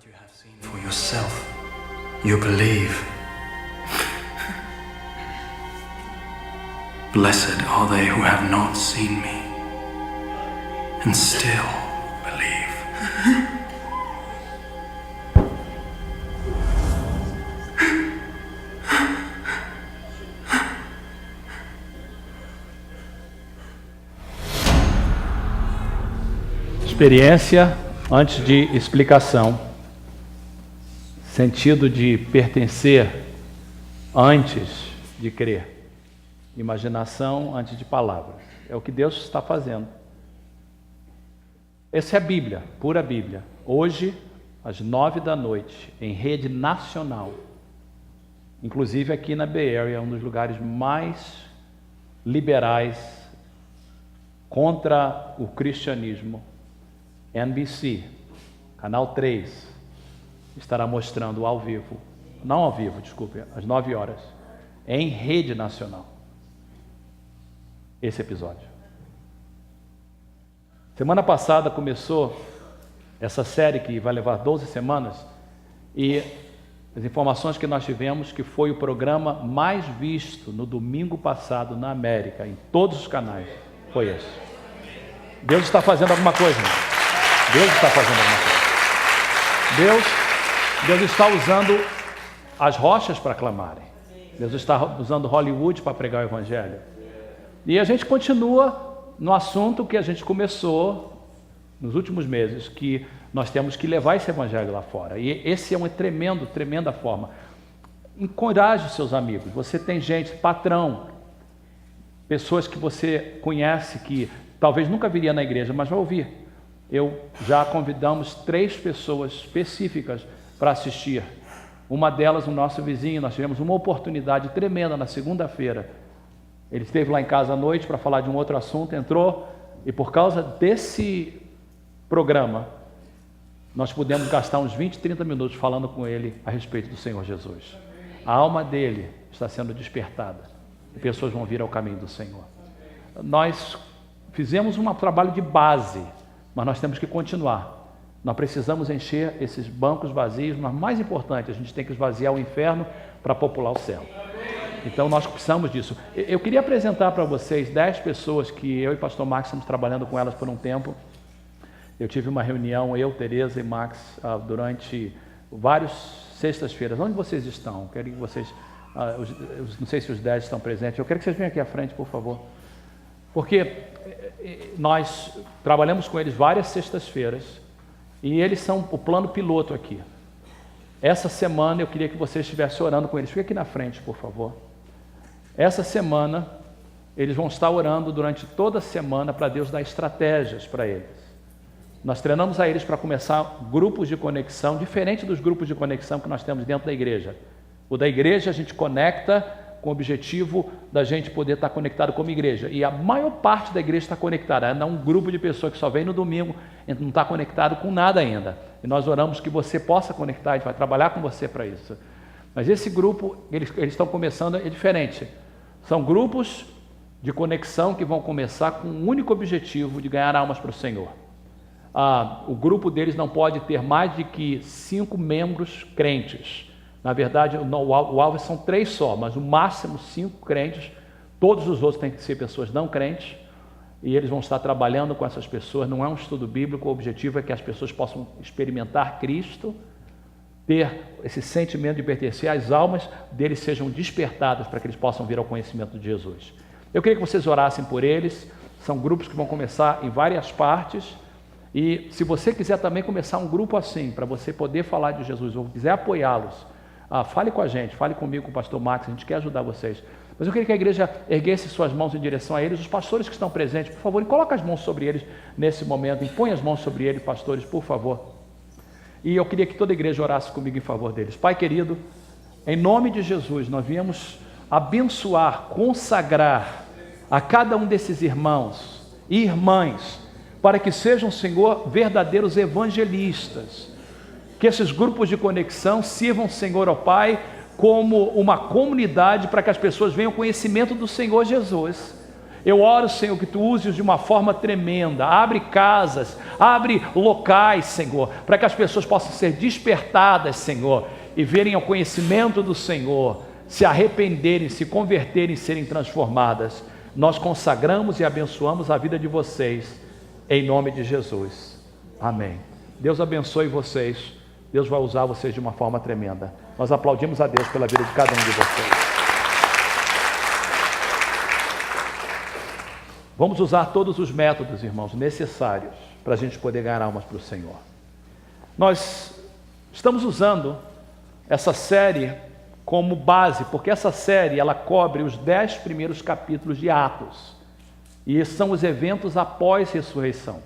you have seen for yourself, you believe. Blessed are they who have not seen me and still believe. Experiência antes de explicação, sentido de pertencer antes de crer, imaginação antes de palavras. É o que Deus está fazendo. Essa é a Bíblia, pura Bíblia. Hoje, às 21h, em rede nacional, inclusive aqui na Bay Area, um dos lugares mais liberais contra o cristianismo. NBC, canal 3, estará mostrando ao vivo, não ao vivo, desculpe, às 9h, em rede nacional, esse episódio. Semana passada começou essa série que vai levar 12 semanas e as informações que nós tivemos que foi o programa mais visto no domingo passado na América, em todos os canais, foi esse. Deus está fazendo alguma coisa, irmão. Deus está fazendo alguma coisa. Deus está usando as rochas para clamarem. Deus está usando Hollywood para pregar o Evangelho. E a gente continua no assunto que a gente começou nos últimos meses, que nós temos que levar esse Evangelho lá fora. E esse é uma tremenda forma. Encoraje os seus amigos. Você tem gente, patrão, pessoas que você conhece que talvez nunca viria na igreja, mas vai ouvir. Já convidamos 3 pessoas específicas para assistir. Uma delas, o nosso vizinho, nós tivemos uma oportunidade tremenda na segunda-feira. Ele esteve lá em casa à noite para falar de um outro assunto, entrou, e por causa desse programa, nós pudemos gastar uns 20, 30 minutos falando com ele a respeito do Senhor Jesus. A alma dele está sendo despertada, e pessoas vão vir ao caminho do Senhor. Nós fizemos um trabalho de base, mas nós temos que continuar. Nós precisamos encher esses bancos vazios, mas mais importante, a gente tem que esvaziar o inferno para popular o céu. Então nós precisamos disso. Eu queria apresentar para vocês 10 pessoas que eu e pastor Max estamos trabalhando com elas por um tempo. Eu tive uma reunião, eu, Tereza e Max, durante várias sextas-feiras. Onde vocês estão? Quero que vocês, não sei se os 10 estão presentes, eu quero que vocês venham aqui à frente, por favor. Porque nós trabalhamos com eles várias sextas-feiras e eles são o plano piloto aqui. Essa semana eu queria que você estivesse orando com eles. Fica aqui na frente, por favor. Essa semana eles vão estar orando durante toda a semana para Deus dar estratégias para eles. Nós treinamos a eles para começar grupos de conexão, diferente dos grupos de conexão que nós temos dentro da igreja. O da igreja a gente conecta com o objetivo da gente poder estar conectado como igreja. E a maior parte da igreja está conectada. É um grupo de pessoas que só vem no domingo, não está conectado com nada ainda. E nós oramos que você possa conectar, a gente vai trabalhar com você para isso. Mas esse grupo, eles estão começando, é diferente. São grupos de conexão que vão começar com um único objetivo de ganhar almas para o Senhor. O grupo deles não pode ter mais de que 5 membros crentes. Na verdade, o alvo são 3 só, mas o máximo 5 crentes. Todos os outros têm que ser pessoas não crentes. E eles vão estar trabalhando com essas pessoas. Não é um estudo bíblico, o objetivo é que as pessoas possam experimentar Cristo, ter esse sentimento de pertencer, as almas deles sejam despertadas para que eles possam vir ao conhecimento de Jesus. Eu queria que vocês orassem por eles. São grupos que vão começar em várias partes. E se você quiser também começar um grupo assim, para você poder falar de Jesus, ou quiser apoiá-los, fale com a gente, fale comigo, com o pastor Max, a gente quer ajudar vocês. Mas eu queria que a igreja erguesse suas mãos em direção a eles, os pastores que estão presentes, por favor, e coloque as mãos sobre eles nesse momento, impõe as mãos sobre eles, pastores, por favor. E eu queria que toda a igreja orasse comigo em favor deles. Pai querido, em nome de Jesus, nós viemos abençoar, consagrar a cada um desses irmãos e irmãs, para que sejam, Senhor, verdadeiros evangelistas. Que esses grupos de conexão sirvam, Senhor, ó Pai, como uma comunidade para que as pessoas venham ao conhecimento do Senhor Jesus. Eu oro, Senhor, que Tu uses de uma forma tremenda. Abre casas, abre locais, Senhor, para que as pessoas possam ser despertadas, Senhor, e verem o conhecimento do Senhor, se arrependerem, se converterem, serem transformadas. Nós consagramos e abençoamos a vida de vocês, em nome de Jesus. Amém. Deus abençoe vocês. Deus vai usar vocês de uma forma tremenda. Nós aplaudimos a Deus pela vida de cada um de vocês. Vamos usar todos os métodos, irmãos, necessários para a gente poder ganhar almas para o Senhor. Nós estamos usando essa série como base, porque essa série ela cobre os 10 primeiros capítulos de Atos, e são os eventos após ressurreição.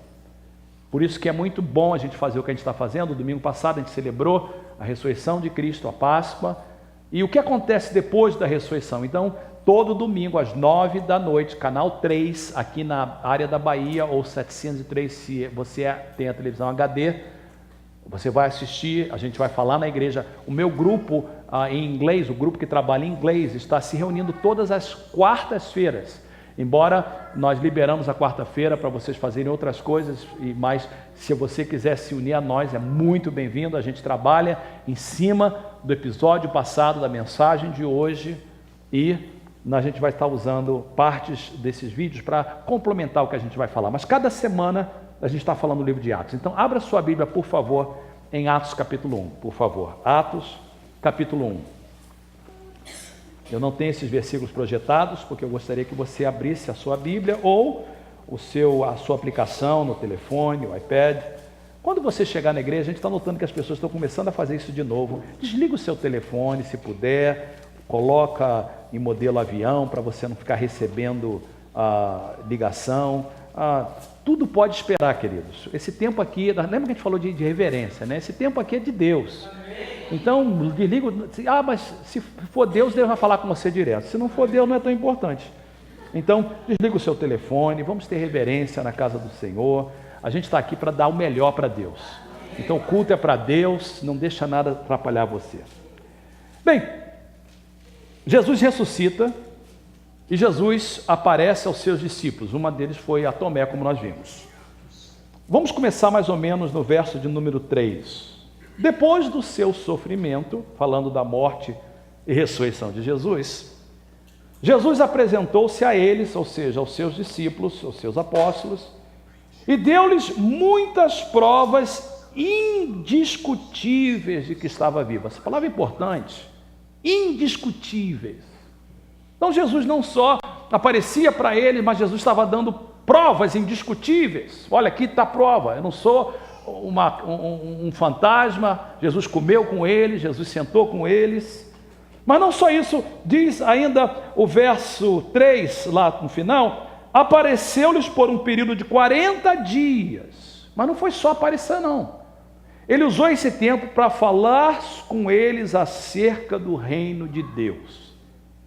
Por isso que é muito bom a gente fazer o que a gente está fazendo. Domingo passado a gente celebrou a ressurreição de Cristo, a Páscoa, e o que acontece depois da ressurreição. Então, todo domingo às 9 da noite, canal 3, aqui na área da Bahia, ou 703, se você tem a televisão HD, você vai assistir, a gente vai falar na igreja. O meu grupo em inglês, o grupo que trabalha em inglês, está se reunindo todas as quartas-feiras. Embora nós liberamos a quarta-feira para vocês fazerem outras coisas, mas se você quiser se unir a nós, é muito bem-vindo. A gente trabalha em cima do episódio passado, da mensagem de hoje, e a gente vai estar usando partes desses vídeos para complementar o que a gente vai falar. Mas cada semana a gente está falando do livro de Atos. Então, abra sua Bíblia, por favor, em Atos capítulo 1, por favor. Atos capítulo 1. Eu não tenho esses versículos projetados, porque eu gostaria que você abrisse a sua Bíblia ou a sua aplicação no telefone, o iPad. Quando você chegar na igreja, a gente está notando que as pessoas estão começando a fazer isso de novo. Desliga o seu telefone, se puder, coloca em modelo avião, para você não ficar recebendo ligação. Tudo pode esperar, queridos. Esse tempo aqui, lembra que a gente falou de reverência, né? Esse tempo aqui é de Deus. Então, desliga, mas se for Deus, Deus vai falar com você direto. Se não for Deus, não é tão importante. Então, desliga o seu telefone, vamos ter reverência na casa do Senhor. A gente está aqui para dar o melhor para Deus. Então, o culto é para Deus, não deixa nada atrapalhar você. Bem, Jesus ressuscita e Jesus aparece aos seus discípulos. Uma deles foi a Tomé, como nós vimos. Vamos começar mais ou menos no verso de número 3. Depois do seu sofrimento, falando da morte e ressurreição de Jesus, Jesus apresentou-se a eles, ou seja, aos seus discípulos, aos seus apóstolos, e deu-lhes muitas provas indiscutíveis de que estava vivo. Essa palavra é importante. Indiscutíveis. Então Jesus não só aparecia para ele, mas Jesus estava dando provas indiscutíveis. Olha, aqui está a prova, eu não sou um fantasma. Jesus comeu com eles, Jesus sentou com eles. Mas não só isso, diz ainda o verso 3, lá no final, apareceu-lhes por um período de 40 dias. Mas não foi só aparecer, não. Ele usou esse tempo para falar com eles acerca do reino de Deus.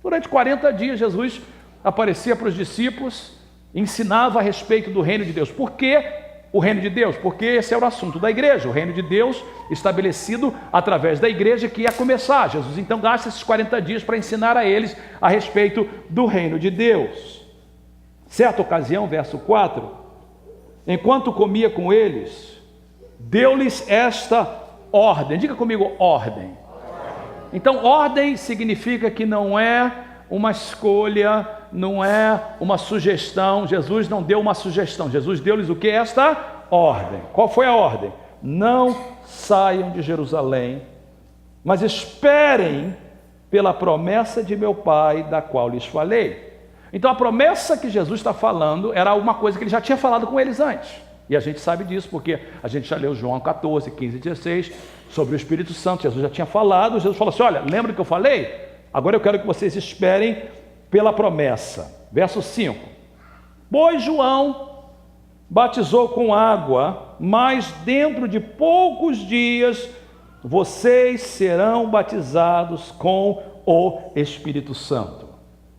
Durante 40 dias, Jesus aparecia para os discípulos, ensinava a respeito do reino de Deus. Por que o reino de Deus? Porque esse era o assunto da igreja, o reino de Deus estabelecido através da igreja que ia começar. Jesus então gasta esses 40 dias para ensinar a eles a respeito do reino de Deus. Certa ocasião, verso 4, enquanto comia com eles, deu-lhes esta ordem. Diga comigo, ordem. Então, ordem significa que não é uma escolha, não é uma sugestão. Jesus não deu uma sugestão, Jesus deu-lhes o que? Esta ordem. Qual foi a ordem? Não saiam de Jerusalém, mas esperem pela promessa de meu Pai, da qual lhes falei. Então, a promessa que Jesus está falando era uma coisa que ele já tinha falado com eles antes. E a gente sabe disso porque a gente já leu João 14, 15 e 16 sobre o Espírito Santo. Jesus já tinha falado. Jesus falou assim, olha, lembra que eu falei? Agora eu quero que vocês esperem pela promessa. Verso 5. Pois João batizou com água, mas dentro de poucos dias vocês serão batizados com o Espírito Santo.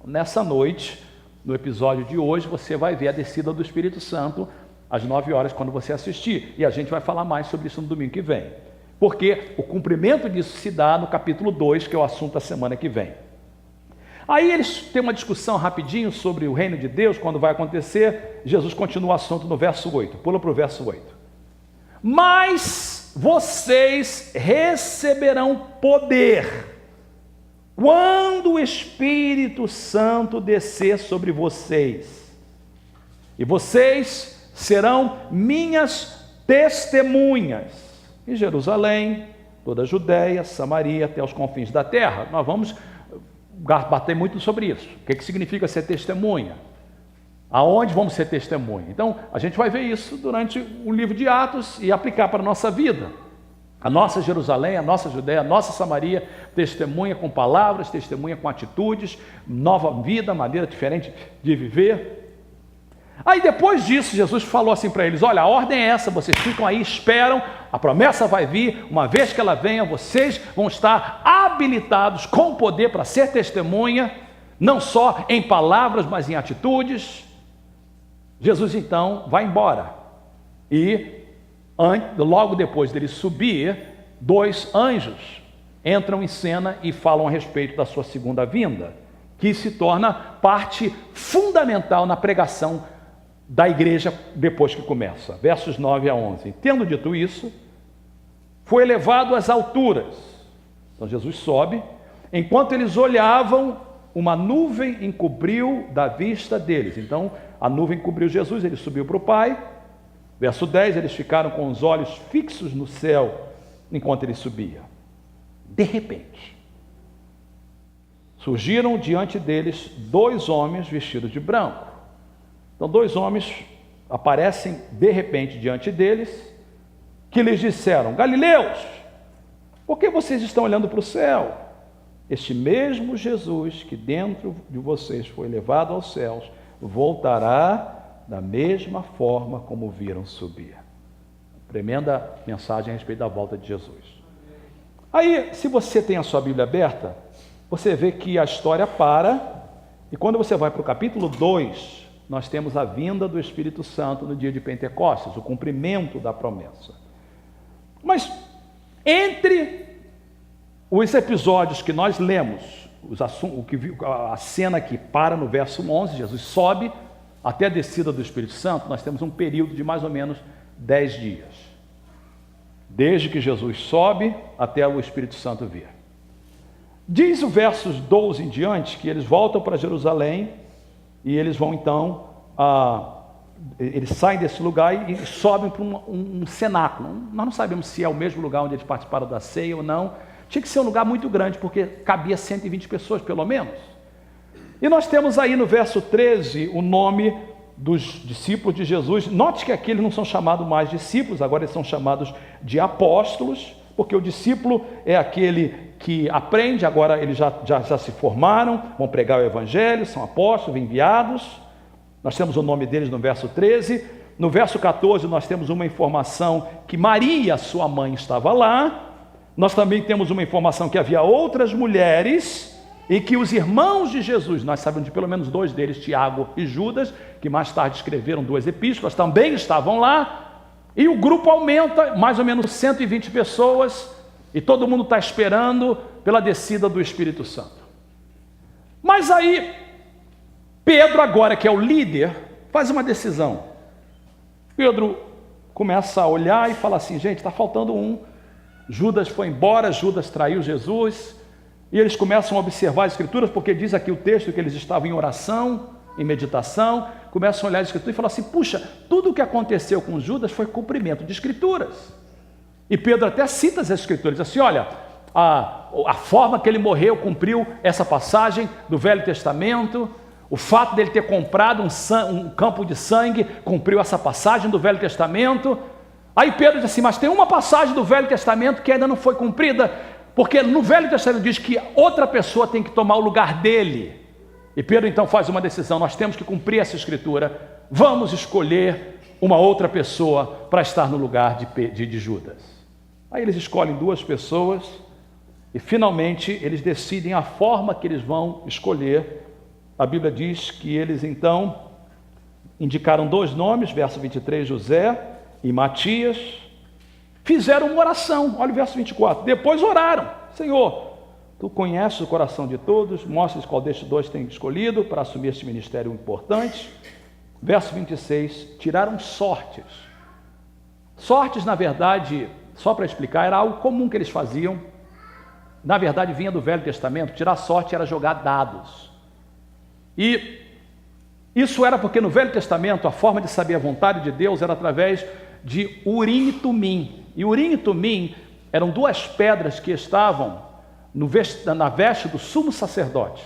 Nessa noite, no episódio de hoje, você vai ver a descida do Espírito Santo às 9 horas, quando você assistir. E a gente vai falar mais sobre isso no domingo que vem. Porque o cumprimento disso se dá no capítulo 2, que é o assunto da semana que vem. Aí eles têm uma discussão rapidinho sobre o reino de Deus, quando vai acontecer. Jesus continua o assunto no verso 8, pula para o verso 8. Mas vocês receberão poder quando o Espírito Santo descer sobre vocês, e vocês serão minhas testemunhas em Jerusalém, toda a Judéia, Samaria, até os confins da terra. Nós vamos bater muito sobre isso. O que significa ser testemunha? Aonde vamos ser testemunha? Então, a gente vai ver isso durante o livro de Atos e aplicar para a nossa vida. A nossa Jerusalém, a nossa Judéia, a nossa Samaria, testemunha com palavras, testemunha com atitudes, nova vida, maneira diferente de viver. Aí depois disso, Jesus falou assim para eles: olha, a ordem é essa, vocês ficam aí, esperam, a promessa vai vir, uma vez que ela venha, vocês vão estar habilitados com poder para ser testemunha, não só em palavras, mas em atitudes. Jesus então vai embora, e logo depois dele subir, 2 anjos entram em cena e falam a respeito da sua segunda vinda, que se torna parte fundamental na pregação da igreja depois que começa. Versos 9 a 11. Tendo dito isso, foi elevado às alturas. Então Jesus sobe. Enquanto eles olhavam, uma nuvem encobriu da vista deles. Então a nuvem cobriu Jesus, ele subiu para o Pai. Verso 10, eles ficaram com os olhos fixos no céu enquanto ele subia. De repente, surgiram diante deles 2 homens vestidos de branco. Então 2 homens aparecem de repente diante deles, que lhes disseram: Galileus, por que vocês estão olhando para o céu? Este mesmo Jesus que dentro de vocês foi levado aos céus, voltará da mesma forma como viram subir. Tremenda mensagem a respeito da volta de Jesus. Aí, se você tem a sua Bíblia aberta, você vê que a história para, e quando você vai para o capítulo 2, nós temos a vinda do Espírito Santo no dia de Pentecostes, o cumprimento da promessa. Mas, entre os episódios que nós lemos, a cena que para no verso 11, Jesus sobe, até a descida do Espírito Santo, nós temos um período de mais ou menos 10 dias. Desde que Jesus sobe até o Espírito Santo vir. Diz o versos 12 em diante que eles voltam para Jerusalém e eles vão então, eles saem desse lugar e sobem para um cenáculo. Nós não sabemos se é o mesmo lugar onde eles participaram da ceia ou não. Tinha que ser um lugar muito grande, porque cabia 120 pessoas pelo menos. E nós temos aí no verso 13 o nome dos discípulos de Jesus. Note que aqui eles não são chamados mais discípulos, agora eles são chamados de apóstolos, porque o discípulo é aquele que aprende, agora eles já se formaram, vão pregar o evangelho, são apóstolos, enviados. Nós temos o nome deles no verso 13. No verso 14 nós temos uma informação que Maria, sua mãe, estava lá. Nós também temos uma informação que havia outras mulheres e que os irmãos de Jesus, nós sabemos de pelo menos 2 deles, Tiago e Judas, que mais tarde escreveram 2 epístolas, também estavam lá, e o grupo aumenta, mais ou menos 120 pessoas, e todo mundo está esperando pela descida do Espírito Santo. Mas aí, Pedro agora, que é o líder, faz uma decisão. Pedro começa a olhar e fala assim: gente, está faltando um. Judas foi embora, Judas traiu Jesus. E eles começam a observar as Escrituras, porque diz aqui o texto que eles estavam em oração, em meditação, começam a olhar as Escrituras e falam assim: puxa, tudo o que aconteceu com Judas foi cumprimento de Escrituras. E Pedro até cita as Escrituras, diz assim: olha, a forma que ele morreu cumpriu essa passagem do Velho Testamento, o fato dele ter comprado um campo de sangue cumpriu essa passagem do Velho Testamento. Aí Pedro diz assim: mas tem uma passagem do Velho Testamento que ainda não foi cumprida, porque no Velho Testamento diz que outra pessoa tem que tomar o lugar dele. E Pedro então faz uma decisão: nós temos que cumprir essa escritura, vamos escolher uma outra pessoa para estar no lugar de Judas. Aí eles escolhem 2 pessoas e finalmente eles decidem a forma que eles vão escolher. A Bíblia diz que eles então indicaram 2 nomes, verso 23, José e Matias. Fizeram uma oração, olha o verso 24, depois oraram: Senhor, Tu conheces o coração de todos, mostres qual destes dois tem escolhido para assumir este ministério importante. Verso 26, tiraram sortes. Sortes, na verdade, só para explicar, era algo comum que eles faziam. Na verdade, vinha do Velho Testamento. Tirar sorte era jogar dados. E isso era porque no Velho Testamento a forma de saber a vontade de Deus era através de Urim e Tumim. E Urim e Tumim eram duas pedras que estavam na veste do sumo sacerdote.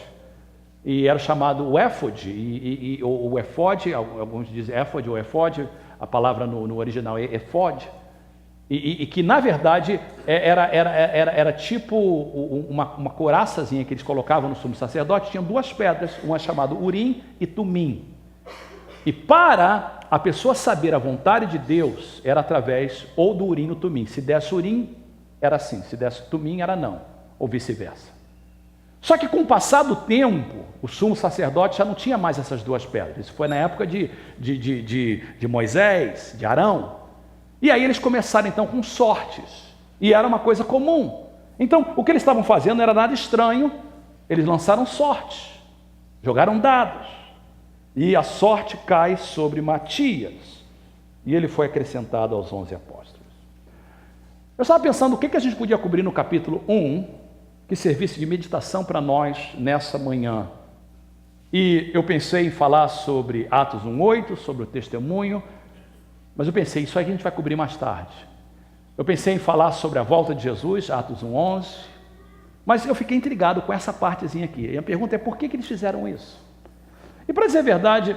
E era chamado o éfode, ou o efode, alguns dizem éfode ou efode, a palavra no original é efode, e que na verdade era tipo uma couraçazinha que eles colocavam no sumo sacerdote. Tinham duas pedras, uma chamada Urim e Tumim. E para a pessoa saber a vontade de Deus, era através ou do Urim ou Tumim. Se desse Urim, era assim, se desse Tumim, era não, ou vice-versa. Só que com o passar do tempo, o sumo sacerdote já não tinha mais essas duas pedras. Isso foi na época de Moisés, de Arão. E aí eles começaram então com sortes. E era uma coisa comum. Então o que eles estavam fazendo não era nada estranho. Eles lançaram sortes, jogaram dados. E a sorte cai sobre Matias. E ele foi acrescentado aos 11 apóstolos. Eu estava pensando o que a gente podia cobrir no capítulo 1, que servisse de meditação para nós nessa manhã. E eu pensei em falar sobre Atos 1:8, sobre o testemunho, mas eu pensei, isso aí a gente vai cobrir mais tarde. Eu pensei em falar sobre a volta de Jesus, Atos 1:11, mas eu fiquei intrigado com essa partezinha aqui. E a pergunta é, por que eles fizeram isso? E para dizer a verdade,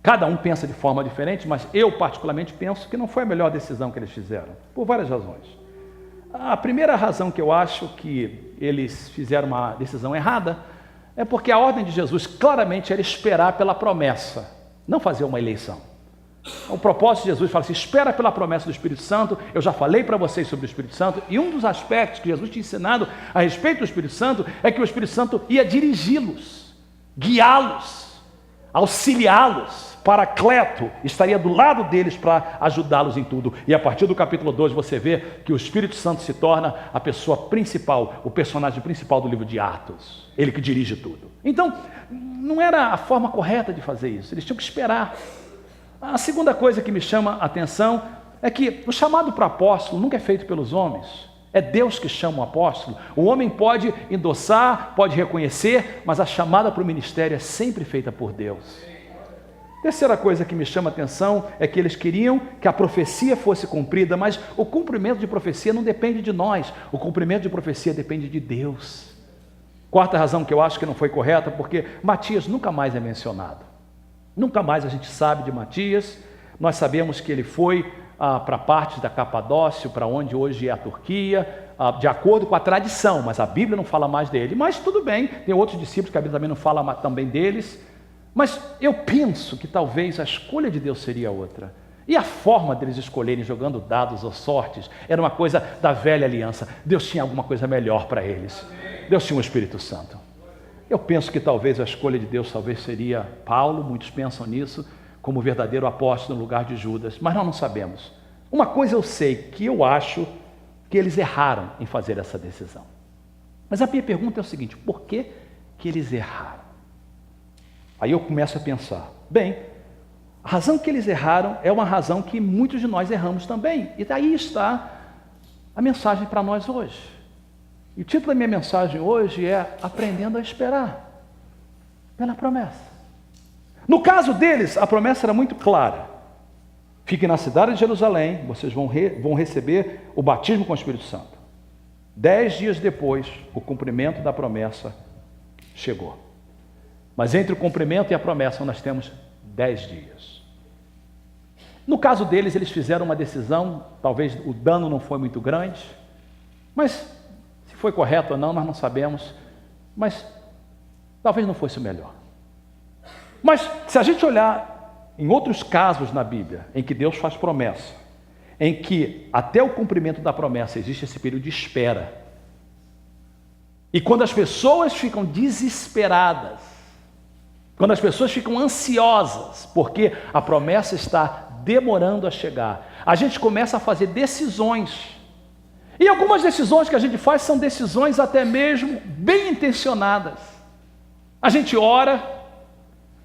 cada um pensa de forma diferente, mas eu particularmente penso que não foi a melhor decisão que eles fizeram, por várias razões. A primeira razão que eu acho que eles fizeram uma decisão errada é porque a ordem de Jesus claramente era esperar pela promessa, não fazer uma eleição. O propósito de Jesus fala assim, espera pela promessa do Espírito Santo. Eu já falei para vocês sobre o Espírito Santo, e um dos aspectos que Jesus tinha ensinado a respeito do Espírito Santo é que o Espírito Santo ia dirigi-los, guiá-los, auxiliá-los. Paracleto estaria do lado deles para ajudá-los em tudo. E a partir do capítulo 2 você vê que o Espírito Santo se torna a pessoa principal, o personagem principal do livro de Atos. Ele que dirige tudo. Então, não era a forma correta de fazer isso. Eles tinham que esperar. A segunda coisa que me chama a atenção é que o chamado para apóstolo nunca é feito pelos homens. É Deus que chama o apóstolo. O homem pode endossar, pode reconhecer, mas a chamada para o ministério é sempre feita por Deus. Terceira coisa que me chama a atenção é que eles queriam que a profecia fosse cumprida, mas o cumprimento de profecia não depende de nós, o cumprimento de profecia depende de Deus. Quarta razão que eu acho que não foi correta, porque Matias nunca mais é mencionado. Nunca mais a gente sabe de Matias. Nós sabemos que ele foi para parte da Capadócia, para onde hoje é a Turquia, de acordo com a tradição, mas a Bíblia não fala mais dele. Mas tudo bem, tem outros discípulos que a Bíblia também não fala também deles. Mas eu penso que talvez a escolha de Deus seria outra. E a forma deles escolherem jogando dados ou sortes era uma coisa da velha aliança. Deus tinha alguma coisa melhor para eles. Deus tinha o Espírito Santo. Eu penso que talvez a escolha de Deus talvez seria Paulo, muitos pensam nisso, como verdadeiro apóstolo no lugar de Judas, mas nós não sabemos. Uma coisa eu sei, que eu acho que eles erraram em fazer essa decisão. Mas a minha pergunta é o seguinte, por que eles erraram? Aí eu começo a pensar, bem, a razão que eles erraram é uma razão que muitos de nós erramos também. E daí está a mensagem para nós hoje. E o título da minha mensagem hoje é Aprendendo a Esperar pela Promessa. No caso deles, a promessa era muito clara. Fiquem na cidade de Jerusalém, vocês vão receber o batismo com o Espírito Santo. 10 dias depois, o cumprimento da promessa chegou. Mas entre o cumprimento e a promessa nós temos 10 dias. No caso deles, eles fizeram uma decisão, talvez o dano não foi muito grande, mas se foi correto ou não, nós não sabemos, mas talvez não fosse o melhor. Mas se a gente olhar em outros casos na Bíblia, em que Deus faz promessa, em que até o cumprimento da promessa existe esse período de espera, e quando as pessoas ficam desesperadas, quando as pessoas ficam ansiosas, porque a promessa está demorando a chegar, a gente começa a fazer decisões. E algumas decisões que a gente faz são decisões até mesmo bem intencionadas. A gente ora,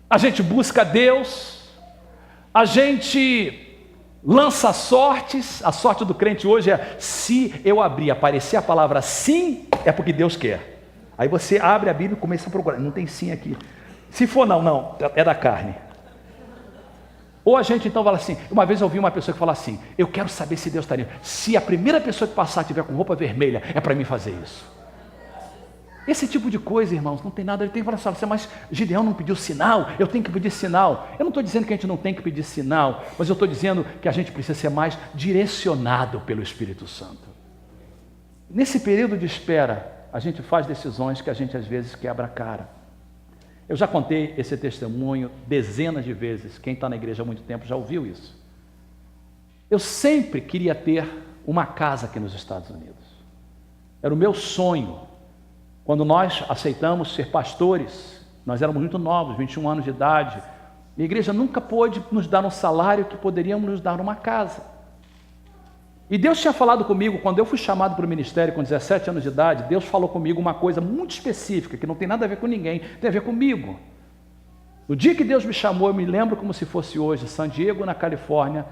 a gente busca Deus, a gente lança sortes. A sorte do crente hoje é: se eu abrir, aparecer a palavra sim, é porque Deus quer. Aí você abre a Bíblia e começa a procurar, não tem sim aqui. Se for não, é da carne. Ou a gente então fala assim, uma vez eu ouvi uma pessoa que fala assim: eu quero saber se Deus está ali. Se a primeira pessoa que passar tiver com roupa vermelha, é para mim fazer isso. Esse tipo de coisa, irmãos, não tem nada. Ele tem que falar assim: mas Gideão não pediu sinal, eu tenho que pedir sinal. Eu não estou dizendo que a gente não tem que pedir sinal, mas eu estou dizendo que a gente precisa ser mais direcionado pelo Espírito Santo. Nesse período de espera, a gente faz decisões que a gente às vezes quebra a cara. Eu já contei esse testemunho dezenas de vezes. Quem está na igreja há muito tempo já ouviu isso. Eu sempre queria ter uma casa aqui nos Estados Unidos. Era o meu sonho. Quando nós aceitamos ser pastores, nós éramos muito novos, 21 anos de idade. E a igreja nunca pôde nos dar um salário que poderíamos nos dar uma casa. E Deus tinha falado comigo, quando eu fui chamado para o ministério com 17 anos de idade, Deus falou comigo uma coisa muito específica, que não tem nada a ver com ninguém, tem a ver comigo. No dia que Deus me chamou, eu me lembro como se fosse hoje, San Diego, na Califórnia,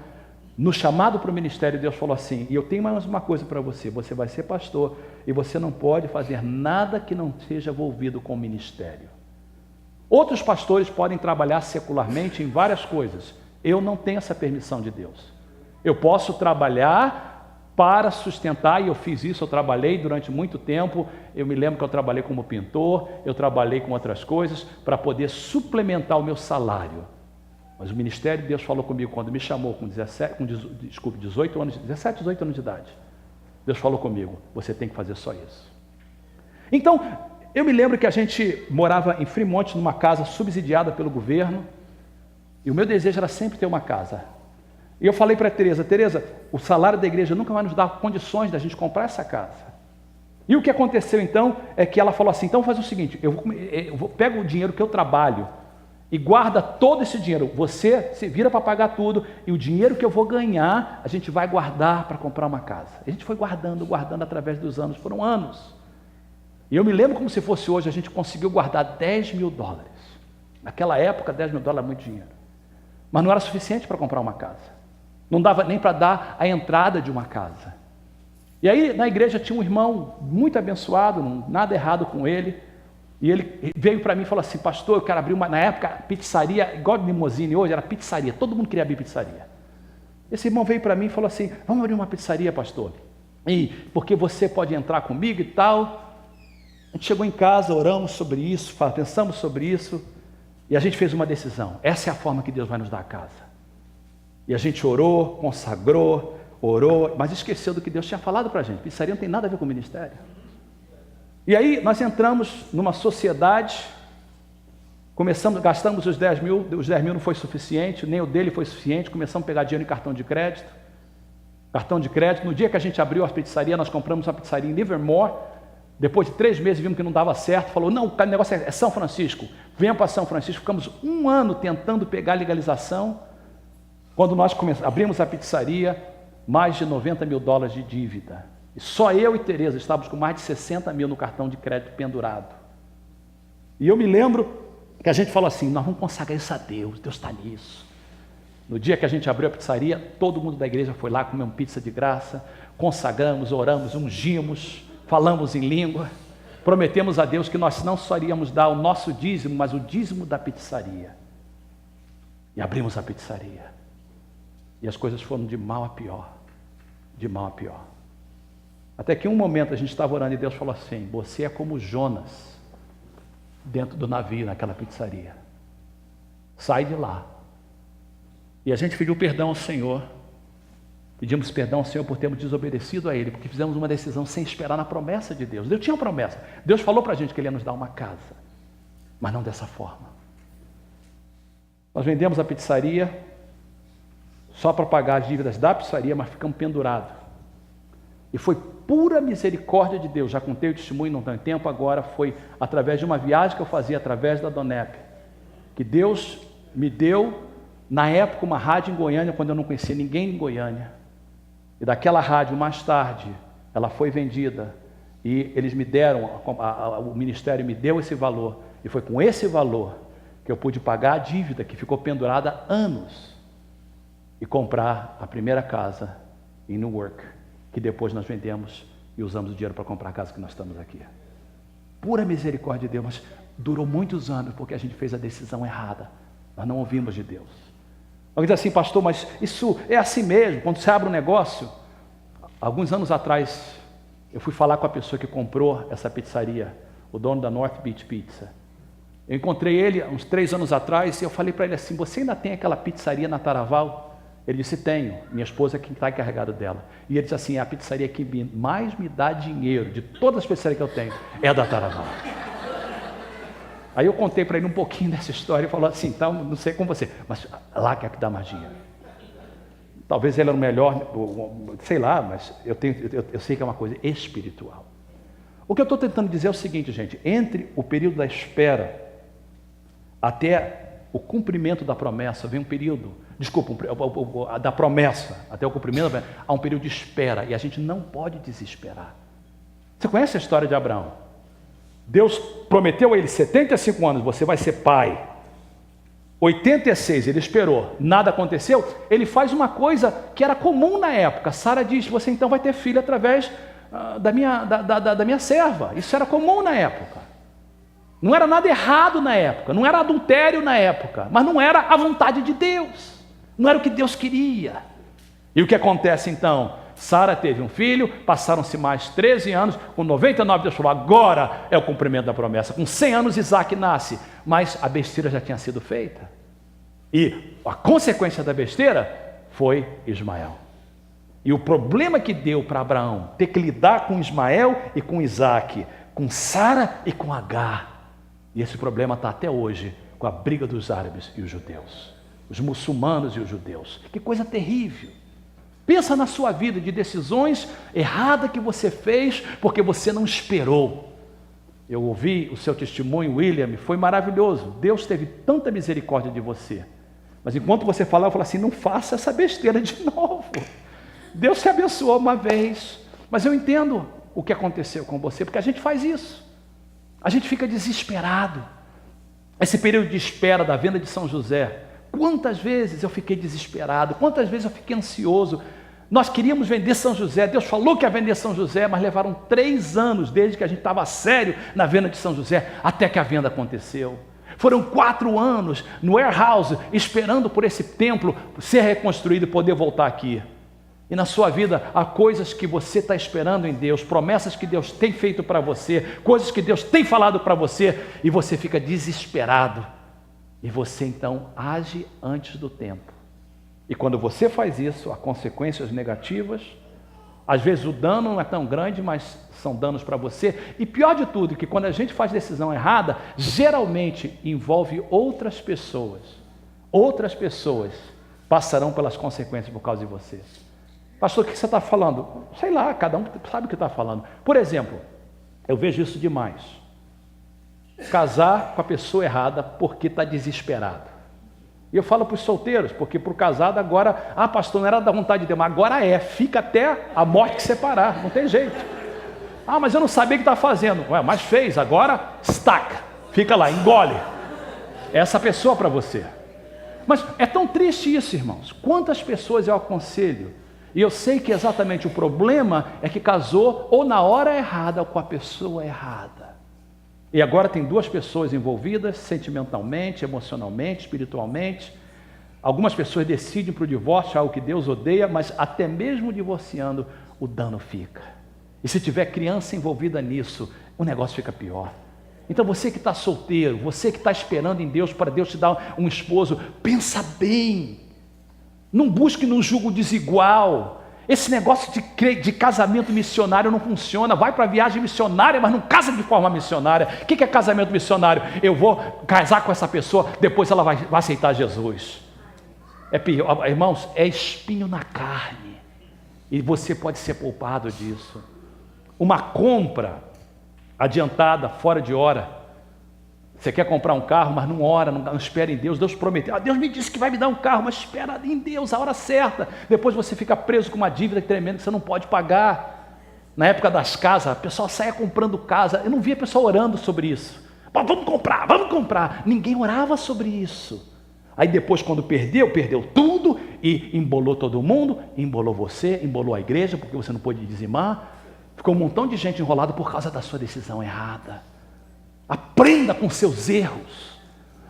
no chamado para o ministério, Deus falou assim: e eu tenho mais uma coisa para você, você vai ser pastor, e você não pode fazer nada que não seja envolvido com o ministério. Outros pastores podem trabalhar secularmente em várias coisas, eu não tenho essa permissão de Deus. Eu posso trabalhar para sustentar, e eu fiz isso, eu trabalhei durante muito tempo. Eu me lembro que eu trabalhei como pintor, eu trabalhei com outras coisas para poder suplementar o meu salário. Mas o ministério, Deus falou comigo quando me chamou com 17 anos de idade. Deus falou comigo: você tem que fazer só isso. Então, eu me lembro que a gente morava em Fremont, numa casa subsidiada pelo governo, e o meu desejo era sempre ter uma casa. E eu falei para a Tereza, o salário da igreja nunca vai nos dar condições da gente comprar essa casa. E o que aconteceu então é que ela falou assim: então faz o seguinte, pega o dinheiro que eu trabalho e guarda todo esse dinheiro, você se vira para pagar tudo, e o dinheiro que eu vou ganhar, a gente vai guardar para comprar uma casa. A gente foi guardando através dos anos, foram anos. E eu me lembro como se fosse hoje, a gente conseguiu guardar $10 mil. Naquela época, $10 mil era muito dinheiro. Mas não era suficiente para comprar uma casa. Não dava nem para dar a entrada de uma casa. E aí na igreja tinha um irmão muito abençoado, nada errado com ele, e ele veio para mim e falou assim: pastor, eu quero abrir uma, na época, pizzaria, igual de Limousine hoje, era pizzaria, todo mundo queria abrir pizzaria. Esse irmão veio para mim e falou assim: vamos abrir uma pizzaria, pastor, e porque você pode entrar comigo e tal. A gente chegou em casa, oramos sobre isso, pensamos sobre isso, e a gente fez uma decisão: essa é a forma que Deus vai nos dar a casa. E a gente orou, consagrou, orou, mas esqueceu do que Deus tinha falado para a gente. Pizzaria não tem nada a ver com o ministério. E aí nós entramos numa sociedade, gastamos os 10 mil, os 10 mil não foi suficiente, nem o dele foi suficiente, começamos a pegar dinheiro em cartão de crédito. No dia que a gente abriu a pizzaria, nós compramos uma pizzaria em Livermore. Depois de 3 meses vimos que não dava certo, falou: não, o negócio é São Francisco, venha para São Francisco. Ficamos 1 ano tentando pegar legalização. Quando nós abrimos a pizzaria, mais de $90 mil de dívida. E só eu e Tereza estávamos com mais de 60 mil no cartão de crédito pendurado. E eu me lembro que a gente falou assim: nós vamos consagrar isso a Deus, Deus está nisso. No dia que a gente abriu a pizzaria, todo mundo da igreja foi lá comer uma pizza de graça, consagramos, oramos, ungimos, falamos em língua, prometemos a Deus que nós não só iríamos dar o nosso dízimo, mas o dízimo da pizzaria. E abrimos a pizzaria. E as coisas foram de mal a pior, de mal a pior. Até que um momento a gente estava orando e Deus falou assim: você é como Jonas dentro do navio, naquela pizzaria. Sai de lá. E a gente pediu perdão ao Senhor. Pedimos perdão ao Senhor por termos desobedecido a Ele, porque fizemos uma decisão sem esperar na promessa de Deus. Deus tinha uma promessa. Deus falou para a gente que Ele ia nos dar uma casa, mas não dessa forma. Nós vendemos a pizzaria só para pagar as dívidas da pizzaria, mas ficamos pendurados. E foi pura misericórdia de Deus. Já contei o testemunho, não tem tempo agora. Foi através de uma viagem que eu fazia através da Donep, que Deus me deu, na época, uma rádio em Goiânia, quando eu não conhecia ninguém em Goiânia. E daquela rádio, mais tarde, ela foi vendida e eles me deram, o ministério me deu esse valor, e foi com esse valor que eu pude pagar a dívida que ficou pendurada há anos e comprar a primeira casa em Newark, que depois nós vendemos e usamos o dinheiro para comprar a casa que nós estamos aqui. Pura misericórdia de Deus, mas durou muitos anos porque a gente fez a decisão errada. Nós não ouvimos de Deus. Alguém diz assim, pastor, mas isso é assim mesmo, quando você abre um negócio. Alguns anos atrás, eu fui falar com a pessoa que comprou essa pizzaria, o dono da North Beach Pizza. Eu encontrei ele uns 3 anos atrás e eu falei para ele assim, você ainda tem aquela pizzaria na Taraval? Ele disse, tenho, minha esposa é quem está encarregada dela. E ele disse assim, a pizzaria que mais me dá dinheiro, de todas as pizzarias que eu tenho, é a da Taraval. Aí eu contei para ele um pouquinho dessa história e falou assim, então, não sei com você, mas lá que é que dá mais dinheiro. Talvez ele era o melhor, sei lá, mas eu sei que é uma coisa espiritual. O que eu estou tentando dizer é o seguinte, gente, entre o período da espera até o cumprimento da promessa, vem um período, da promessa, até o cumprimento, há um período de espera, e a gente não pode desesperar. Você conhece a história de Abraão? Deus prometeu a ele 75 anos, você vai ser pai. 86, ele esperou, nada aconteceu, ele faz uma coisa que era comum na época. Sara diz, você então vai ter filho através da minha serva. Isso era comum na época. Não era nada errado na época, não era adultério na época, mas não era a vontade de Deus, não era o que Deus queria. E o que acontece então? Sara teve um filho, passaram-se mais 13 anos, com 99 Deus falou, agora é o cumprimento da promessa. Com 100 anos Isaac nasce, mas a besteira já tinha sido feita. E a consequência da besteira foi Ismael. E o problema que deu para Abraão ter que lidar com Ismael e com Isaac, com Sara e com Agar. E esse problema está até hoje com a briga dos árabes e os judeus, os muçulmanos e os judeus. Que coisa terrível. Pensa na sua vida de decisões erradas que você fez porque você não esperou. Eu ouvi o seu testemunho, William, foi maravilhoso. Deus teve tanta misericórdia de você. Mas enquanto você falava, eu falava assim, não faça essa besteira de novo. Deus te abençoou uma vez, mas eu entendo o que aconteceu com você, porque a gente faz isso. A gente fica desesperado. Esse período de espera da venda de São José, quantas vezes eu fiquei desesperado, quantas vezes eu fiquei ansioso. Nós queríamos vender São José, Deus falou que ia vender São José, mas levaram 3 anos desde que a gente estava sério na venda de São José, até que a venda aconteceu. Foram 4 anos no warehouse, esperando por esse templo ser reconstruído e poder voltar aqui. E na sua vida há coisas que você está esperando em Deus, promessas que Deus tem feito para você, coisas que Deus tem falado para você, e você fica desesperado. E você então age antes do tempo. E quando você faz isso, há consequências negativas. Às vezes o dano não é tão grande, mas são danos para você. E pior de tudo, que quando a gente faz decisão errada, geralmente envolve outras pessoas. Outras pessoas passarão pelas consequências por causa de você. Pastor, o que você está falando? Sei lá, cada um sabe o que está falando. Por exemplo, eu vejo isso demais. Casar com a pessoa errada porque está desesperado. E eu falo para os solteiros, porque para o casado agora, pastor, não era da vontade de Deus, mas agora fica até a morte que separar, não tem jeito. Mas eu não sabia o que está fazendo. Mas fez, agora estaca, fica lá, engole. Essa pessoa para você. Mas é tão triste isso, irmãos. Quantas pessoas eu aconselho? E eu sei que exatamente o problema é que casou ou na hora errada ou com a pessoa errada. E agora tem 2 pessoas envolvidas sentimentalmente, emocionalmente, espiritualmente. Algumas pessoas decidem para o divórcio, algo que Deus odeia, mas até mesmo divorciando, o dano fica. E se tiver criança envolvida nisso, o negócio fica pior. Então você que está solteiro, você que está esperando em Deus para Deus te dar um esposo, pensa bem. Não busque num jugo desigual. Esse negócio de casamento missionário não funciona. Vai para a viagem missionária, mas não casa de forma missionária. O que é casamento missionário? Eu vou casar com essa pessoa, depois ela vai aceitar Jesus. É pior, irmãos, é espinho na carne. E você pode ser poupado disso. Uma compra adiantada, fora de hora. Você quer comprar um carro, mas não ora, não espera em Deus. Deus prometeu, Deus me disse que vai me dar um carro, mas espera em Deus, a hora certa. Depois você fica preso com uma dívida tremenda que você não pode pagar. Na época das casas, o pessoal saía comprando casa. Eu não via pessoal orando sobre isso. Vamos comprar, vamos comprar. Ninguém orava sobre isso. Aí depois, quando perdeu tudo e embolou todo mundo, embolou você, embolou a igreja, porque você não pôde dizimar. Ficou um montão de gente enrolada por causa da sua decisão errada. Aprenda com seus erros.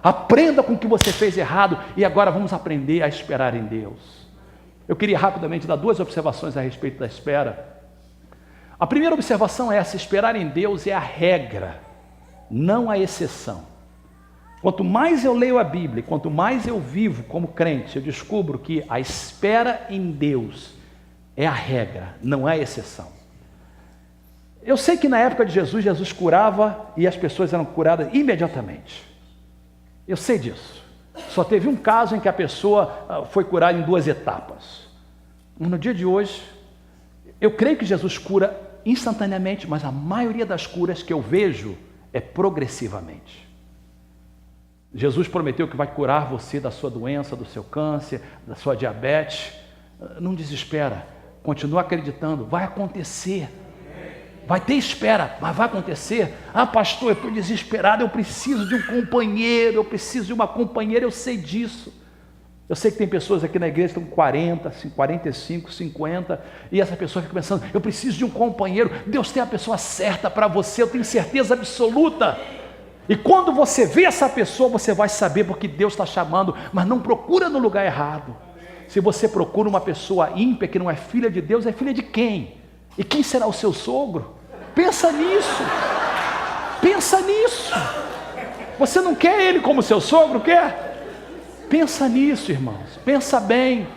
Aprenda com o que você fez errado. E agora vamos aprender a esperar em Deus. Eu queria rapidamente dar 2 observações a respeito da espera. A primeira observação é essa: esperar em Deus é a regra, não a exceção. Quanto mais eu leio a Bíblia, quanto mais eu vivo como crente, eu descubro que a espera em Deus é a regra, não é a exceção. Eu sei que na época de Jesus, Jesus curava e as pessoas eram curadas imediatamente. Eu sei disso. Só teve um caso em que a pessoa foi curada em 2 etapas. No dia de hoje, eu creio que Jesus cura instantaneamente, mas a maioria das curas que eu vejo é progressivamente. Jesus prometeu que vai curar você da sua doença, do seu câncer, da sua diabetes. Não desespera, continua acreditando, vai acontecer. Vai ter espera, mas vai acontecer. Ah, pastor, eu estou desesperado, eu preciso de um companheiro, eu preciso de uma companheira, eu sei disso. Eu sei que tem pessoas aqui na igreja que estão com 40, 45, 50, e essa pessoa fica pensando, eu preciso de um companheiro. Deus tem a pessoa certa para você, eu tenho certeza absoluta. E quando você vê essa pessoa, você vai saber porque Deus está chamando, mas não procura no lugar errado. Se você procura uma pessoa ímpia que não é filha de Deus, é filha de quem? E quem será o seu sogro? Pensa nisso. Pensa nisso. Você não quer ele como seu sogro, quer? Pensa nisso, irmãos. Pensa bem.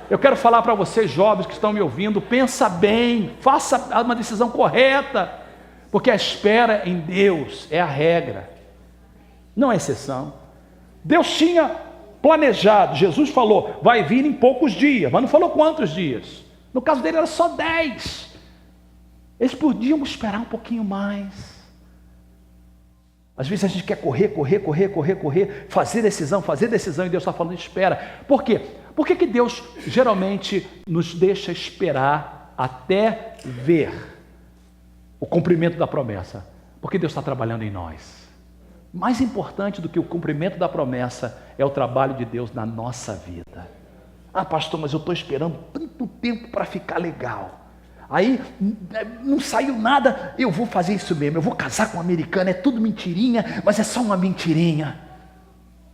Eu quero falar para vocês, jovens que estão me ouvindo, pensa bem. Faça uma decisão correta. Porque a espera em Deus é a regra, não é exceção. Deus tinha planejado, Jesus falou, vai vir em poucos dias, mas não falou quantos dias. No caso dele era só 10. Eles podiam esperar um pouquinho mais. Às vezes a gente quer correr, fazer decisão, e Deus está falando, espera. Por quê? Por que Deus geralmente nos deixa esperar até ver o cumprimento da promessa? Porque Deus está trabalhando em nós. Mais importante do que o cumprimento da promessa é o trabalho de Deus na nossa vida. Ah, pastor, mas eu estou esperando tanto tempo para ficar legal. Aí não saiu nada, eu vou fazer isso mesmo, eu vou casar com uma americana, é tudo mentirinha, mas é só uma mentirinha.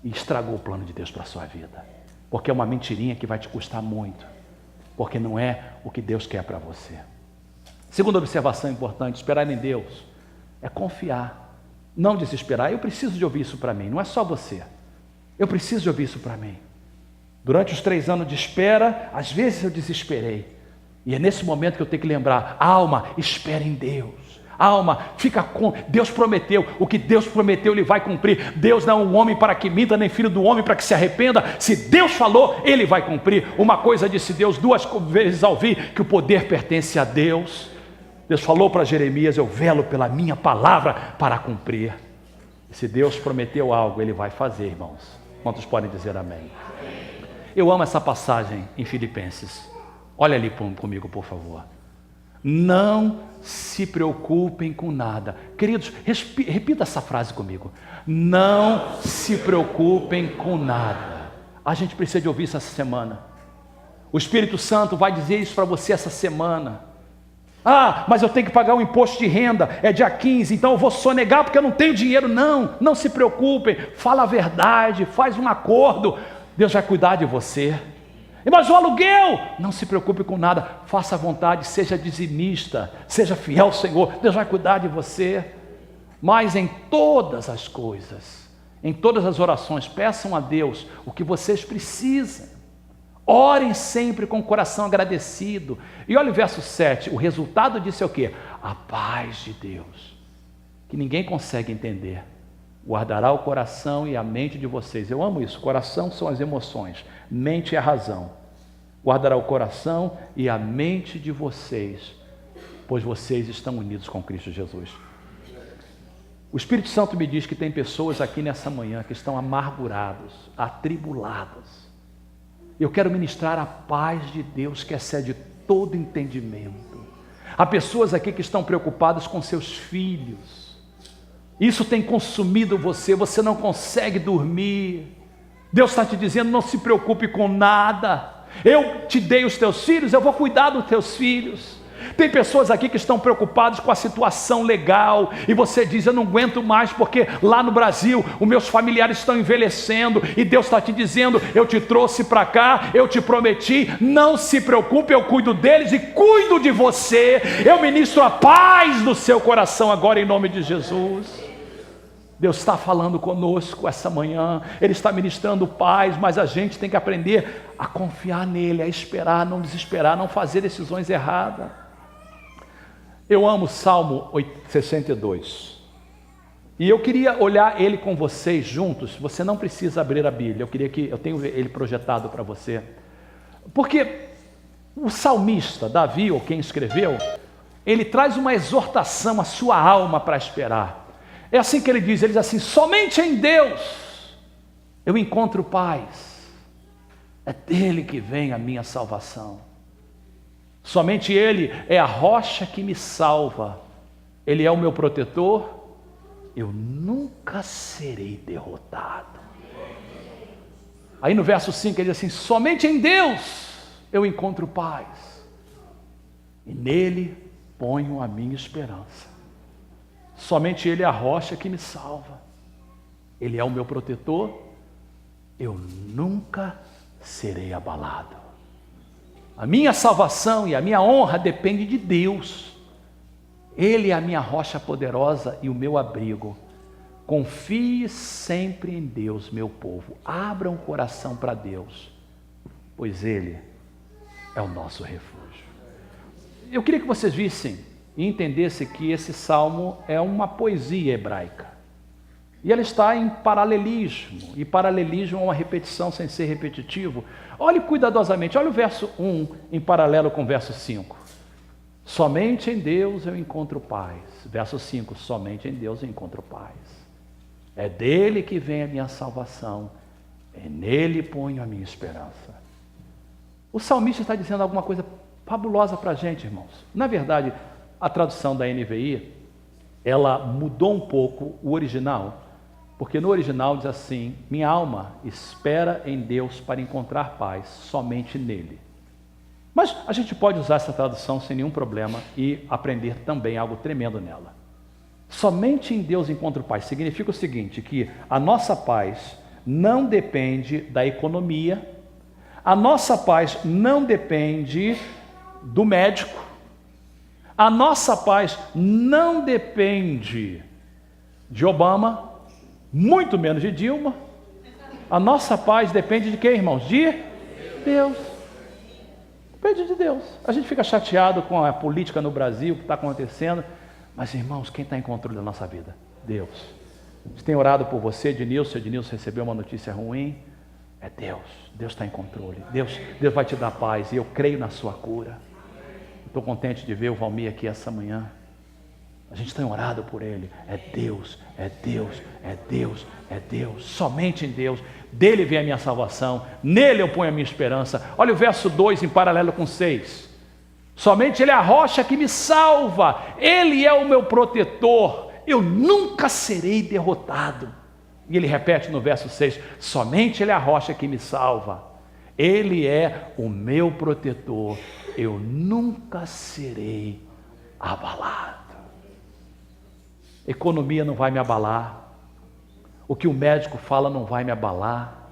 E estragou o plano de Deus para a sua vida. Porque é uma mentirinha que vai te custar muito. Porque não é o que Deus quer para você. Segunda observação importante, esperar em Deus é confiar. Não desesperar. Eu preciso de ouvir isso para mim, não é só você. Eu preciso de ouvir isso para mim. Durante os 3 anos de espera, às vezes eu desesperei. E é nesse momento que eu tenho que lembrar, alma, espera em Deus. Alma, fica com... Deus prometeu, o que Deus prometeu Ele vai cumprir. Deus não é um homem para que minta, nem filho do homem para que se arrependa. Se Deus falou, Ele vai cumprir. Uma coisa disse Deus 2 vezes ao ouvir, que o poder pertence a Deus. Deus falou para Jeremias, eu velo pela minha palavra para cumprir. E se Deus prometeu algo, Ele vai fazer, irmãos. Quantos podem dizer amém? Eu amo essa passagem em Filipenses. Olha ali comigo, por favor. Não se preocupem com nada. Queridos, repita essa frase comigo. Não se preocupem com nada. A gente precisa de ouvir isso essa semana. O Espírito Santo vai dizer isso para você essa semana. Ah, mas eu tenho que pagar o imposto de renda, é dia 15, então eu vou sonegar porque eu não tenho dinheiro. Não se preocupem, fala a verdade, faz um acordo, Deus vai cuidar de você. Mas o aluguel, não se preocupe com nada, faça a vontade, seja dizimista, seja fiel ao Senhor, Deus vai cuidar de você. Mas em todas as coisas, em todas as orações, peçam a Deus o que vocês precisam. Orem sempre com o coração agradecido. E olha o verso 7, o resultado disso é o quê? A paz de Deus, que ninguém consegue entender, guardará o coração e a mente de vocês. Eu amo isso, coração são as emoções, mente é a razão. Guardará o coração e a mente de vocês, pois vocês estão unidos com Cristo Jesus. O Espírito Santo me diz que tem pessoas aqui nessa manhã que estão amargurados, atribulados. Eu quero ministrar a paz de Deus que excede todo entendimento. Há pessoas aqui que estão preocupadas com seus filhos. Isso tem consumido você, você não consegue dormir. Deus está te dizendo, não se preocupe com nada. Eu te dei os teus filhos, eu vou cuidar dos teus filhos. Tem pessoas aqui que estão preocupadas com a situação legal, e você diz, eu não aguento mais, porque lá no Brasil, os meus familiares estão envelhecendo, e Deus está te dizendo, eu te trouxe para cá, eu te prometi, não se preocupe, eu cuido deles e cuido de você, eu ministro a paz no seu coração agora em nome de Jesus. Deus está falando conosco essa manhã, Ele está ministrando paz, mas a gente tem que aprender a confiar nele, a esperar, não desesperar, não fazer decisões erradas. Eu amo o Salmo 62, e eu queria olhar ele com vocês juntos. Você não precisa abrir a Bíblia, eu tenho ele projetado para você, porque o salmista, Davi, ou quem escreveu, ele traz uma exortação à sua alma para esperar. É assim que ele diz assim, somente em Deus eu encontro paz, é dele que vem a minha salvação. Somente Ele é a rocha que me salva, Ele é o meu protetor, eu nunca serei derrotado. Aí no verso 5 ele diz assim, somente em Deus eu encontro paz, e nele ponho a minha esperança. Somente Ele é a rocha que me salva, Ele é o meu protetor, eu nunca serei abalado. A minha salvação e a minha honra depende de Deus. Ele é a minha rocha poderosa e o meu abrigo. Confie sempre em Deus, meu povo. Abra um coração para Deus, pois Ele é o nosso refúgio. Eu queria que vocês vissem e entendessem que esse salmo é uma poesia hebraica. E ela está em paralelismo, e paralelismo é uma repetição sem ser repetitivo. Olhe cuidadosamente, olha o verso 1 em paralelo com o verso 5. Somente em Deus eu encontro paz. Verso 5, somente em Deus eu encontro paz. É dele que vem a minha salvação, é nele ponho a minha esperança. O salmista está dizendo alguma coisa fabulosa para a gente, irmãos. Na verdade, a tradução da NVI, ela mudou um pouco o original, porque no original diz assim, minha alma espera em Deus para encontrar paz, somente nele. Mas a gente pode usar essa tradução sem nenhum problema e aprender também algo tremendo nela. Somente em Deus encontro paz, significa o seguinte, que a nossa paz não depende da economia, a nossa paz não depende do médico, a nossa paz não depende de Obama, muito menos de Dilma. A nossa paz depende de quem, irmãos? De Deus. Depende de Deus. A gente fica chateado com a política no Brasil, o que está acontecendo, mas irmãos, quem está em controle da nossa vida? Deus. A gente tem orado por você, Ednilson. Ednilson recebeu uma notícia ruim. É Deus. Deus está em controle. Deus vai te dar paz, e eu creio na sua cura. Estou contente de ver o Valmir aqui essa manhã. A gente tem orado por ele. É Deus, é Deus, é Deus, é Deus. Somente em Deus. Dele vem a minha salvação. Nele eu ponho a minha esperança. Olha o verso 2 em paralelo com 6. Somente Ele é a rocha que me salva. Ele é o meu protetor. Eu nunca serei derrotado. E ele repete no verso 6. Somente Ele é a rocha que me salva. Ele é o meu protetor. Eu nunca serei abalado. Economia não vai me abalar. O que o médico fala não vai me abalar.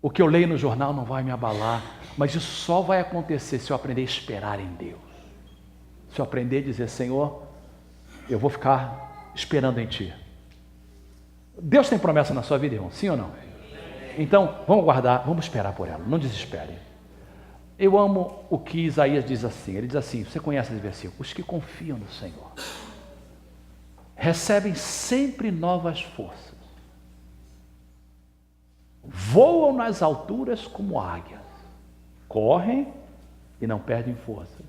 O que eu leio no jornal não vai me abalar. Mas isso só vai acontecer se eu aprender a esperar em Deus. Se eu aprender a dizer, Senhor, eu vou ficar esperando em Ti. Deus tem promessa na sua vida, irmão? Sim ou não? Então, vamos guardar, vamos esperar por ela. Não desespere. Eu amo o que Isaías diz assim. Ele diz assim, você conhece esse versículo? Os que confiam no Senhor recebem sempre novas forças, voam nas alturas como águias, correm e não perdem forças,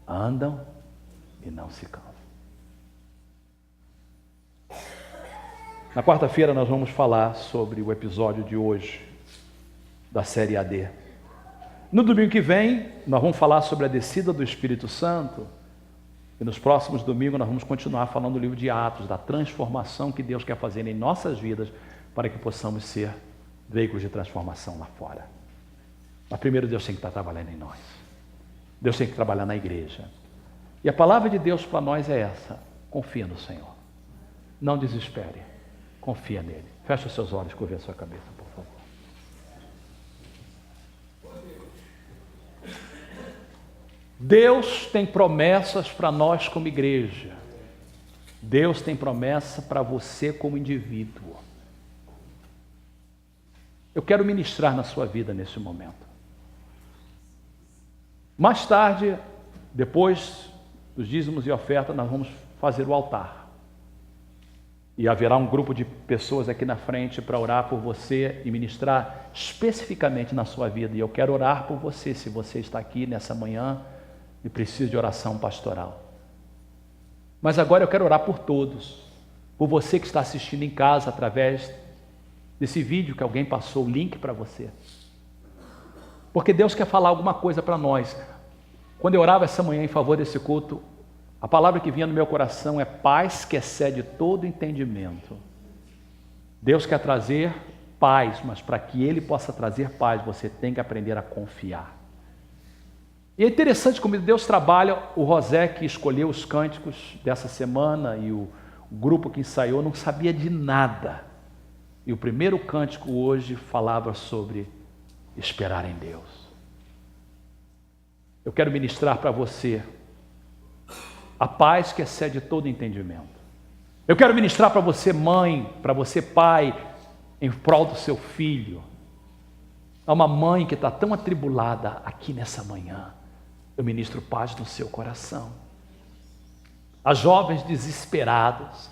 andam e não se cansam. Na quarta-feira nós vamos falar sobre o episódio de hoje da série AD. No domingo que vem, nós vamos falar sobre a descida do Espírito Santo. E nos próximos domingos nós vamos continuar falando do livro de Atos, da transformação que Deus quer fazer em nossas vidas para que possamos ser veículos de transformação lá fora. Mas primeiro Deus tem que estar trabalhando em nós. Deus tem que trabalhar na igreja. E a palavra de Deus para nós é essa: confia no Senhor. Não desespere. Confia nele. Feche os seus olhos, curva a sua cabeça, por favor. Deus tem promessas para nós como igreja. Deus tem promessa para você como indivíduo. Eu quero ministrar na sua vida nesse momento. Mais tarde, depois dos dízimos e ofertas, nós vamos fazer o altar. E haverá um grupo de pessoas aqui na frente para orar por você e ministrar especificamente na sua vida. E eu quero orar por você, se você está aqui nessa manhã e precisa de oração pastoral. Mas agora eu quero orar por todos, por você que está assistindo em casa através desse vídeo que alguém passou o link para você. Porque Deus quer falar alguma coisa para nós. Quando eu orava essa manhã em favor desse culto, a palavra que vinha no meu coração é paz que excede todo entendimento. Deus quer trazer paz, mas para que Ele possa trazer paz, você tem que aprender a confiar. E é interessante como Deus trabalha. O José, que escolheu os cânticos dessa semana, e o grupo que ensaiou não sabia de nada. E o primeiro cântico hoje falava sobre esperar em Deus. Eu quero ministrar para você a paz que excede todo entendimento. Eu quero ministrar para você, mãe, para você, pai, em prol do seu filho. Há uma mãe que está tão atribulada aqui nessa manhã. Eu ministro paz no seu coração. Há jovens desesperados.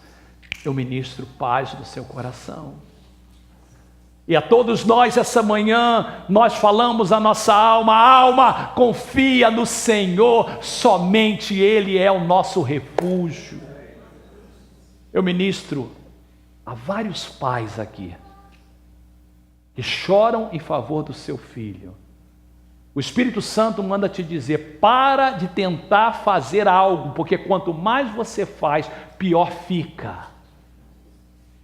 Eu ministro paz no seu coração. E a todos nós essa manhã, nós falamos a nossa alma, confia no Senhor, somente Ele é o nosso refúgio. Eu ministro a vários pais aqui, que choram em favor do seu filho. O Espírito Santo manda te dizer, para de tentar fazer algo, porque quanto mais você faz, pior fica.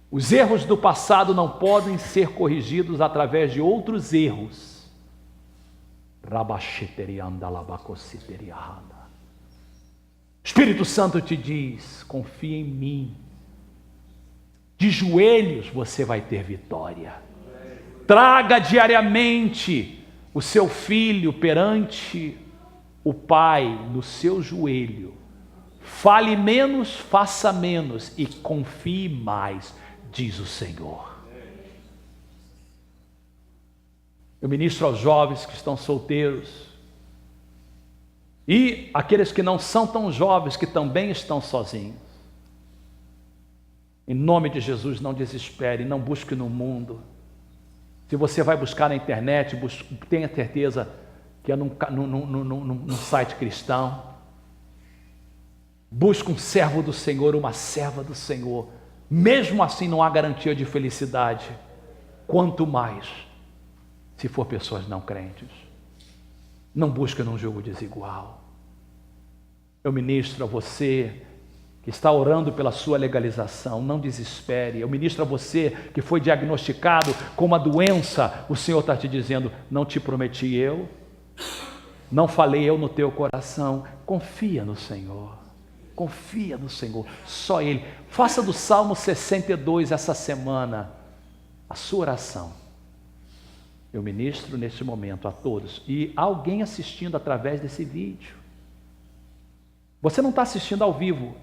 Os erros do passado não podem ser corrigidos através de outros erros. Espírito Santo te diz, confia em mim. De joelhos você vai ter vitória. Traga diariamente o seu filho perante o Pai no seu joelho. Fale menos, faça menos e confie mais, diz o Senhor. Eu ministro aos jovens que estão solteiros e aqueles que não são tão jovens, que também estão sozinhos. Em nome de Jesus, não desespere, não busque no mundo. Se você vai buscar na internet, tenha certeza que é num site cristão. Busque um servo do Senhor, uma serva do Senhor. Mesmo assim não há garantia de felicidade. Quanto mais se for pessoas não crentes. Não busque num jogo desigual. Eu ministro a você que está orando pela sua legalização, não desespere. Eu ministro a você que foi diagnosticado com uma doença. O Senhor está te dizendo, não te prometi eu, não falei eu no teu coração. Confia no Senhor, confia no Senhor, só Ele. Faça do Salmo 62 essa semana a sua oração. Eu ministro neste momento a todos, e alguém assistindo através desse vídeo. Você não está assistindo ao vivo,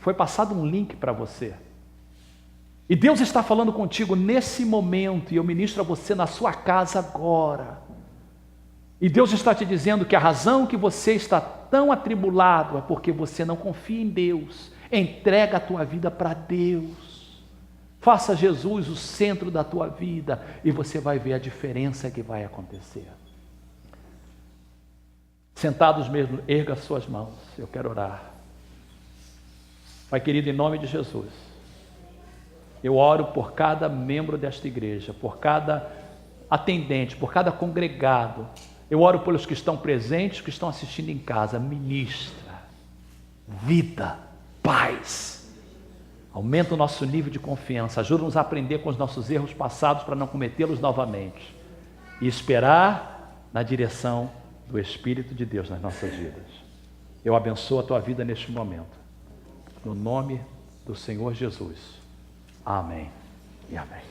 foi passado um link para você. E Deus está falando contigo nesse momento, e eu ministro a você na sua casa agora. E Deus está te dizendo que a razão que você está tão atribulado é porque você não confia em Deus. Entrega a tua vida para Deus. Faça Jesus o centro da tua vida e você vai ver a diferença que vai acontecer. Sentados mesmo, erga as suas mãos, eu quero orar. Pai querido, em nome de Jesus, eu oro por cada membro desta igreja, por cada atendente, por cada congregado Eu oro pelos que estão presentes, que estão assistindo em casa. Ministra vida, paz. Aumenta o nosso nível de confiança. Ajuda-nos a aprender com os nossos erros passados para não cometê-los novamente. E esperar na direção do Espírito de Deus nas nossas vidas. Eu abençoo a tua vida neste momento. No nome do Senhor Jesus. Amém e amém.